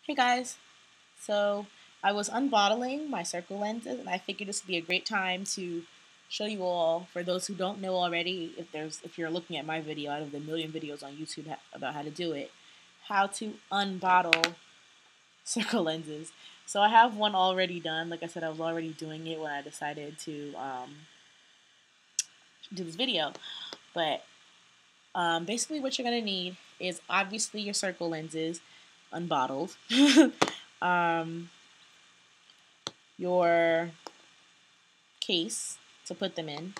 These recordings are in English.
Hey guys, so I was unbottling my circle lenses and I figured this would be a great time to show you all, for those who don't know already, if you're looking at my video out of the million videos on YouTube about how to do it, how to unbottle circle lenses. So I have one already done. Like I said, I was already doing it when I decided to do this video. But basically what you're going to need is obviously your circle lenses unbottled. um, your case to put them in.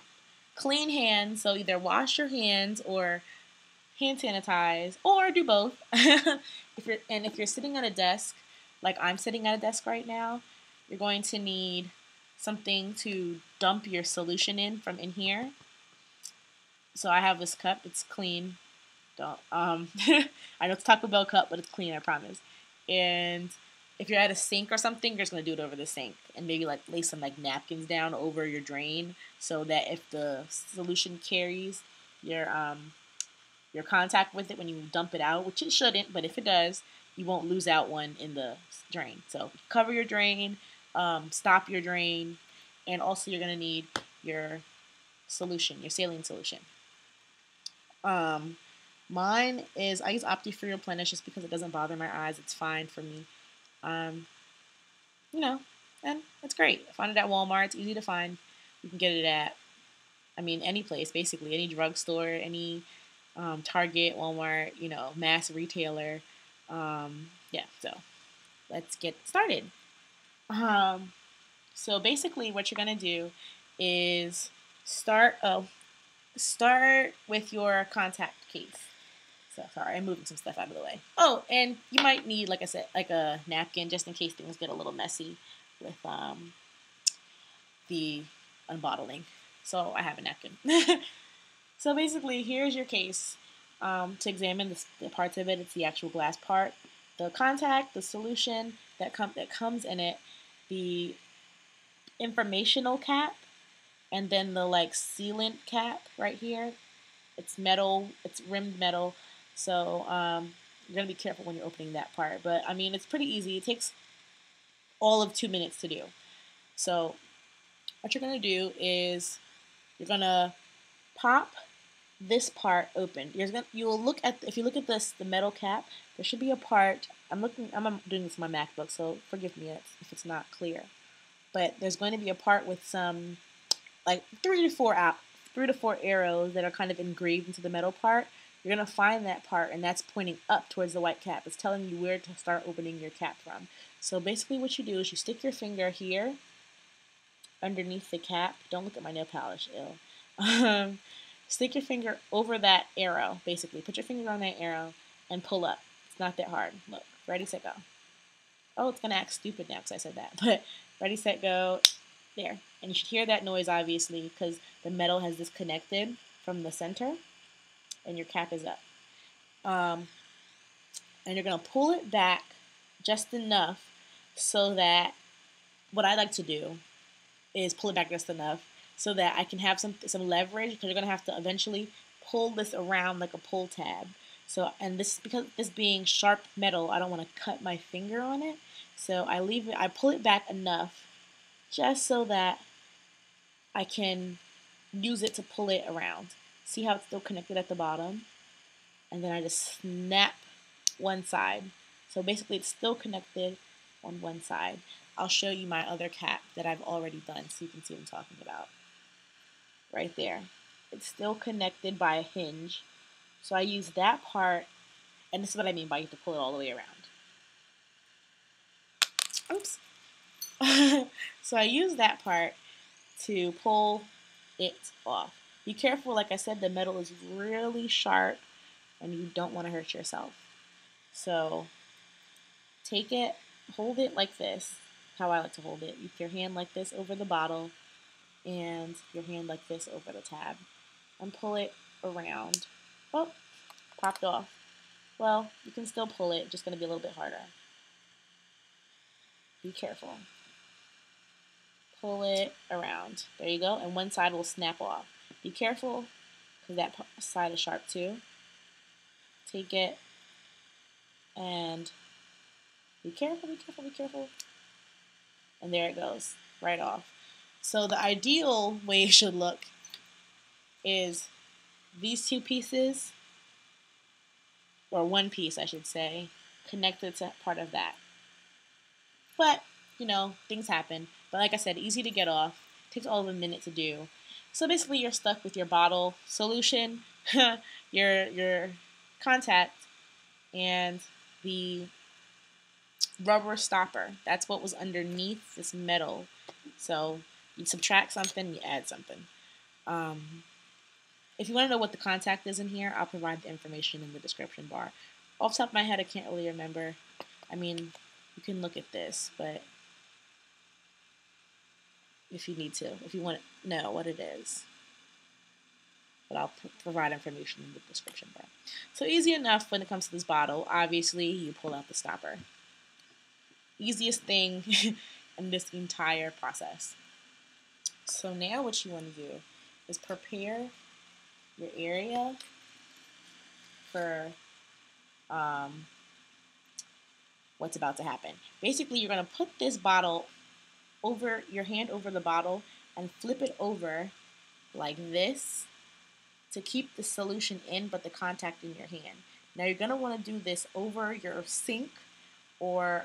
Clean hands, so either wash your hands or hand sanitize, or do both. If you're sitting at a desk, like I'm sitting at a desk right now, you're going to need something to dump your solution in from in here. So I have this cup. It's clean. Don't I know it's Taco Bell cup, but it's clean, I promise. And if you're at a sink or something, you're just gonna do it over the sink and maybe like lay some like napkins down over your drain so that if the solution carries your your contact with it when you dump it out, which it shouldn't, but if it does, you won't lose out one in the drain. So cover your drain, stop your drain, and also you're gonna need your solution, your saline solution. Um, Mine is, I use Opti-Free Replenish just because it doesn't bother my eyes. It's fine for me. Um, you know, and it's great. I found it at Walmart. It's easy to find. You can get it at, I mean, any place, basically, any drugstore, any Target, Walmart, mass retailer. Yeah, so let's get started. Um, so basically, what you're gonna do is start. Start with your contact case. So sorry, I'm moving some stuff out of the way. Oh, and you might need, like I said, like a napkin just in case things get a little messy with the unbottling. So I have a napkin. So basically, here's your case to examine the parts of it. It's the actual glass part, the contact, the solution that comes in it, the informational cap, and then the like sealant cap right here. It's metal. It's rimmed metal. So you're gonna be careful when you're opening that part. But I mean, it's pretty easy. It takes all of 2 minutes to do. So what you're gonna do is you're gonna pop this part open. You will look at, if you look at the metal cap, there should be a part. I'm doing this on my MacBook, so forgive me if it's not clear. But there's going to be a part with some like 3 to 4 arrows that are kind of engraved into the metal part. You're going to find that part, and that's pointing up towards the white cap. It's telling you where to start opening your cap from. So basically what you do is you stick your finger here underneath the cap. Don't look at my nail polish, ill. Stick your finger over that arrow, basically. Put your finger on that arrow and pull up. It's not that hard. Look, ready, set, go. Oh, it's going to act stupid now because I said that. But ready, set, go. There. And you should hear that noise, obviously, because the metal has disconnected from the center and your cap is up. And you're going to pull it back just enough so that, what I like to do is pull it back just enough so that I can have some leverage, because you're going to have to eventually pull this around like a pull tab. So, and this, because this being sharp metal, I don't want to cut my finger on it. So I pull it back enough just so that I can use it to pull it around. See how it's still connected at the bottom? And then I just snap one side. So basically it's still connected on one side. I'll show you my other cap that I've already done so you can see what I'm talking about. Right there. It's still connected by a hinge. So I use that part, and this is what I mean by you have to pull it all the way around. Oops. So I use that part to pull it off. Be careful, like I said, the metal is really sharp and you don't want to hurt yourself. So take it, hold it like this, how I like to hold it. You put your hand like this over the bottle and your hand like this over the tab and pull it around. Oh, popped off. Well, you can still pull it, just going to be a little bit harder. Be careful. Pull it around. There you go. And one side will snap off. Be careful because that side is sharp too. Take it and Be careful, be careful, be careful. And there it goes, right off. So the ideal way it should look is these two pieces, or one piece I should say, connected to part of that. But, you know, things happen. But like I said, easy to get off. Takes all of a minute to do. So basically you're stuck with your bottle solution, your contact, and the rubber stopper. That's what was underneath this metal. So you subtract something, you add something. If you want to know what the contact is in here, I'll provide the information in the description bar. Off the top of my head, I can't really remember. I mean, you can look at this, but if you need to, if you want to know what it is. But I'll provide information in the description bar. So easy enough when it comes to this bottle. Obviously, you pull out the stopper. Easiest thing in this entire process. So now what you want to do is prepare your area for what's about to happen. Basically, you're going to put this bottle over your hand over the bottle and flip it over like this to keep the solution in but the contact in your hand. Now you're going to want to do this over your sink or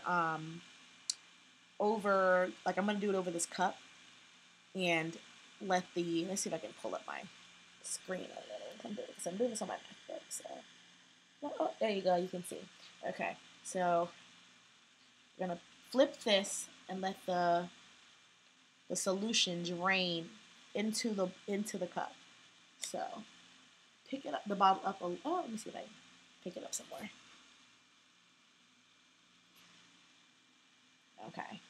over, like I'm going to do it over this cup and let's see if I can pull up my screen a little because I'm doing this on my MacBook. So, oh, there you go, you can see. Okay, so we're going to flip this and let the solution drain into the cup. So pick it up, the bottle up. Oh, let me see if I can pick it up somewhere. Okay.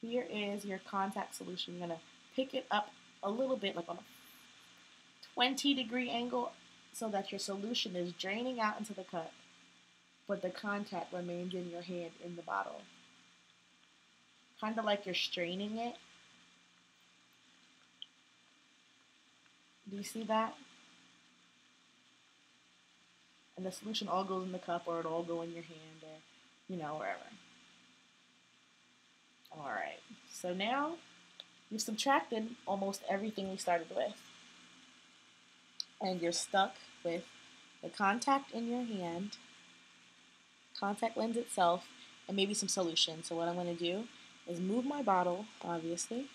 Here is your contact solution. You're gonna pick it up a little bit, like on a 20-degree angle, so that your solution is draining out into the cup, but the contact remains in your hand in the bottle. Kind of like you're straining it. Do you see that? And the solution all goes in the cup, or it'll all go in your hand, or, you know, wherever. Alright, so now you've subtracted almost everything we started with. And you're stuck with the contact in your hand, contact lens itself, and maybe some solution. So what I'm going to do is move my bottle, obviously,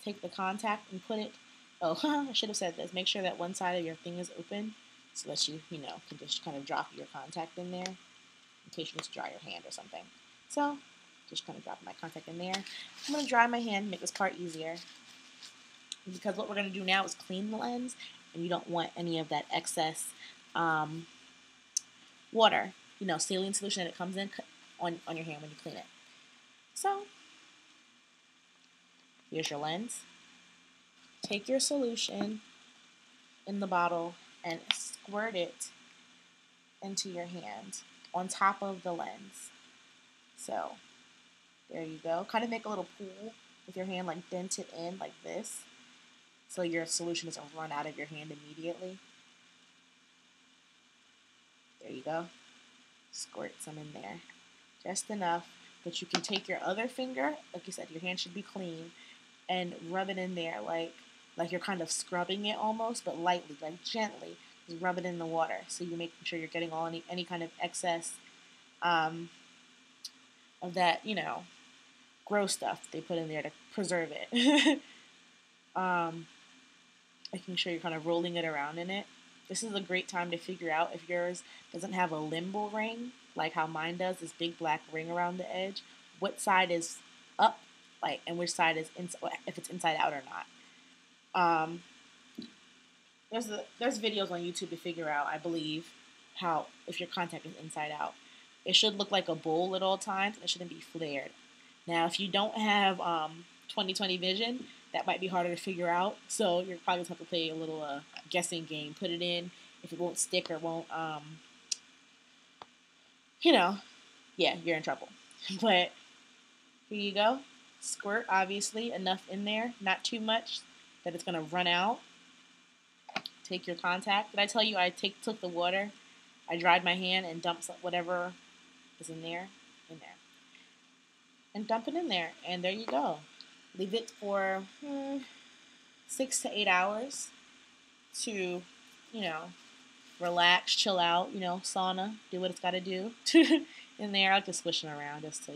take the contact and put it, oh, I should have said this, make sure that one side of your thing is open so that you can just kind of drop your contact in there in case you need to dry your hand or something. So, just kind of drop my contact in there. I'm going to dry my hand, make this part easier. Because what we're going to do now is clean the lens, and you don't want any of that excess water, saline solution that it comes in on your hand when you clean it. So, here's your lens. Take your solution in the bottle and squirt it into your hand on top of the lens. So, there you go. Kind of make a little pool with your hand, like dent it in like this, so your solution doesn't run out of your hand immediately. There you go. Squirt some in there. Just enough that you can take your other finger, like you said, your hand should be clean, and rub it in there like you're kind of scrubbing it almost, but lightly, like gently. Just rub it in the water so you're making sure you're getting all any kind of excess of that, gross stuff they put in there to preserve it. Making sure you're kind of rolling it around in it. This is a great time to figure out if yours doesn't have a limbo ring, like how mine does, this big black ring around the edge. What side is up, and which side is if it's inside out or not. There's videos on YouTube to figure out, I believe, how if your contact is inside out. It should look like a bowl at all times, and it shouldn't be flared. Now, if you don't have 20/20 vision, that might be harder to figure out. So you're probably going to have to play a little guessing game. Put it in. If it won't stick or won't, yeah, you're in trouble. But here you go. Squirt, obviously, enough in there. Not too much that it's going to run out. Take your contact. Did I tell you I took the water? I dried my hand and dumped whatever is in there. in there. And dump it in there, and there you go. Leave it for 6 to 8 hours to, you know, relax, chill out, sauna, do what it's got to do. In there, I'll just swish them around just to,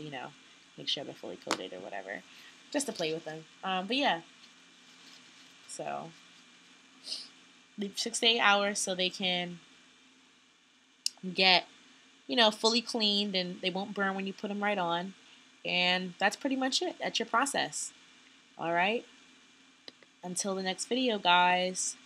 make sure they're fully coated or whatever, just to play with them. But yeah, so leave 6 to 8 hours so they can get, fully cleaned and they won't burn when you put them right on. And that's pretty much it. That's your process. All right. Until the next video, guys.